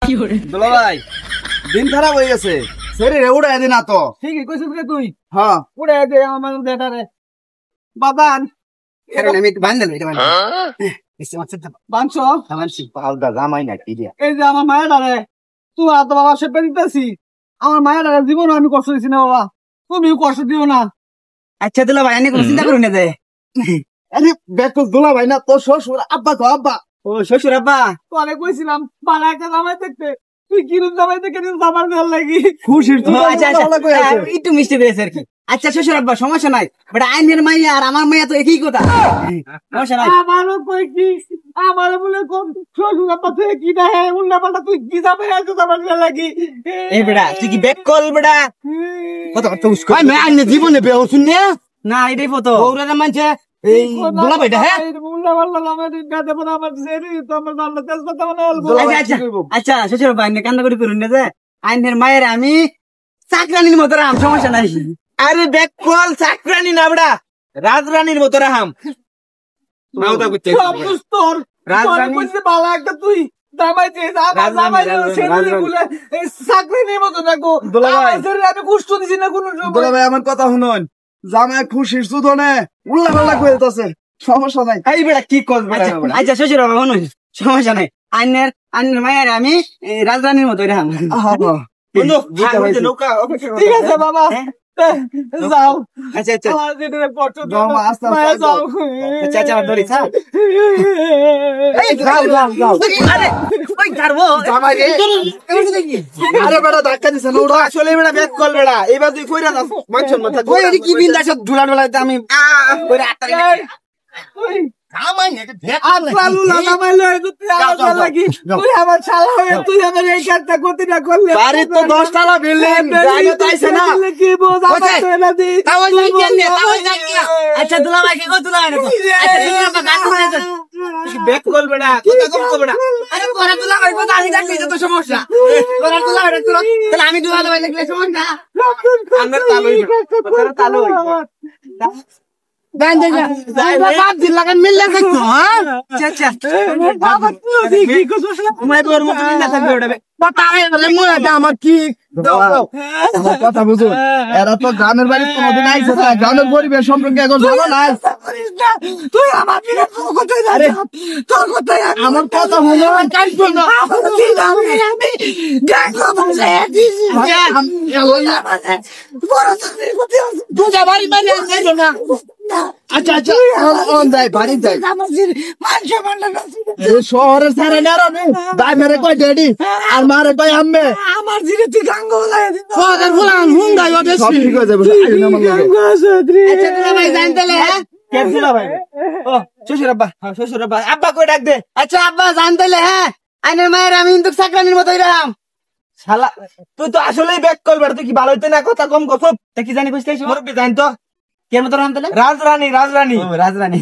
দুলা ভাই দিন খারাপ হয়ে গেছে শরীরে উড়াই দে না তো ঠিকই কইছিস রে তুই হ্যাঁ উড়াই দে আমার বেটারে বাবান এরকম আমি একটু বান্ধে এটা বান্ধে বাঞ্চ আমার সি পাউডার জামাই না কি দিয়া এই যে আমার মায়েরারে তুই আর তো বাবা সেপে দিতেছি আমার মায়েরারে জীবন আমি কষ্ট দিছি না বাবা তুমিও কষ্ট দিও না। আচ্ছা দুলা ভাই আমি কোনো চিন্তা করুন না যায় আরে বেকুল দুলা ভাই না তোর শ্বশুর আব্বা তো আব্বা ও শ্বশুর আব্বা তোরে কইছিলাম বালা একটা জামাই দেখতে তুই কিরম জামাই দেখে দিন আমার ভাল লাগি খুশির তো আচ্ছা আচ্ছা একটু মিষ্টি দিয়েছে আর কি। আচ্ছা শ্বশুর আব্বা সমস্যা নাই বাট আইনের মাইয়া আর আমার মাইয়া তো একই কথা সমস্যা নাই। আমারও কই কি আমার বলে কোন শ্বশুর আব্বা থেকে কি না হ্যাঁ উল্টা পাল্টা তুই কি জামাই এত আমার ভাল লাগি এই বেটা তুই কি ব্যাক কল বেটা কত কত উস্কো আমি আইনে জীবনে বেও শুনে না এটাই ফটো ওরা মানছে এই দুলা ভাইটা হ্যাঁ উল্টা পাল্টা আমার গাতে পড়া আমার সেরি তো আমার ভাল তেজ কথা মনে হল আচ্ছা আচ্ছা শ্বশুর আব্বা আইনে কান্না করে করুন না যে আইনের মায়ের আমি চাকরানির মতো রাম সমস্যা নাই। আরে ব্যাক কল চাকরানি না বড়া রাজরানীর মতো রাহাম নাওদা করতে সব তোর রাজরানী কইছে বালা একটা তুই জামাই যে জামাই সেরি বলে এই চাকরি নেই মত না গো দুলা ভাই। আমার শরীরে আমি কষ্ট দিছি না কোনো দুলা ভাই আমার কথা শুনুন জামাই খুশির সুদনে উল্লা পাল্লা কইতাছে সমস্যা নাই এই বেড়া কি কল বেড়া আচ্ছা শ্বশুর বাবা শুনুন সমস্যা নাই আইনের মায়ের আমি রাজরানীর মতো রাম আহা বন্ধু নৌকা ঠিক আছে বাবা যাও আচ্ছা আচ্ছা আমার যেটা কষ্ট যাও মা, আস্তে আস্তে মায়া যাও আচ্ছা আচ্ছা ধরি স্যার যাও আরে ওই ধরবো জামাই রে আরে বেটা ধাক্কা দিছে না ওরা আসলে বেড়া ব্যাক কল বেড়া এবার তুই কইরা দাস মানছন মাথা ওই এটি কি বিন্দা সব ঢুলা ঢুলাতে আমি ওরে আত্তারি জামাই না ভেক লালু লালা মাইলো তুই আমার ভাল লাগি তুই আমার শালা হয়ে তুই আমার এই কাজটা করতে না করলে বাড়ি তো 10 তলা বিল্ডিং গাড়ি তো আইছে না কি বোঝ আমার তো এনে দি তাওই যাই কেন তাওই যাই আচ্ছা দুলা ভাই কে কো দুলা ভাই আচ্ছা দুলা ভাই গান শুনেছে ব্যাক কল বেড়া কথা কম কো বেড়া আরে কোরা দুলা ভাই কথা আমি জানি তো সমস্যা কোরা দুলা ভাই তো তাহলে আমি দুলা ভাই লাগলে সমস্যা আমার তালুই বেড়া তালুই গান দে বাপ দিল লাগান মিললে দেখতো হ্যাঁ আচ্ছা আচ্ছা বাবা তুই কি করছিস না আমার তোর মত না থাকবে ওটা কথা বলে মনে আমার কি আমার কথা বুঝুন এরা তো গ্রামের বাড়ি কোনোদিন আইছে না গ্রামের পরিবেশ সম্পর্কে এখন জানো না করিস না তুই আমার বিনা তোর কথাই না তোর কথাই আমার কথা মনে হয় কাটবো না আমি দেখো বসে দিছি বড় তোর কথা দুজা বাড়ি বাড়ি আইছো না আচ্ছা আচ্ছা অন যাই বাড়ি যাই আমার মানুষ মানলা না এই শহরের সারা নেরানি দাই মেরে কই ডেডি আর মারে কই আম্মে আমার জিরে তুই গাঙ্গ বলাই দিন ফাদার ফুলান হুঙ্গাই ওদের সব ঠিক হয়ে যাবে আইন আমার লাগে আচ্ছা দুলা ভাই জানতেলে হ্যাঁ কে দুলা ভাই ও শ্বশুর আব্বা হ্যাঁ শ্বশুর আব্বা আব্বা কই ডাক দে আচ্ছা আব্বা জানতেলে হ্যাঁ আইনের মায়ের আমি কিন্তু চাকরানির মতোই রাম শালা তুই তো আসলেই ব্যাক কল বেড়া তুই কি ভালো হইতে না কথা কম কো সব তা কি জানি বুঝতে মুরব্বি জান তো কেন মতো রাম তাহলে রাজরানী রাজরানী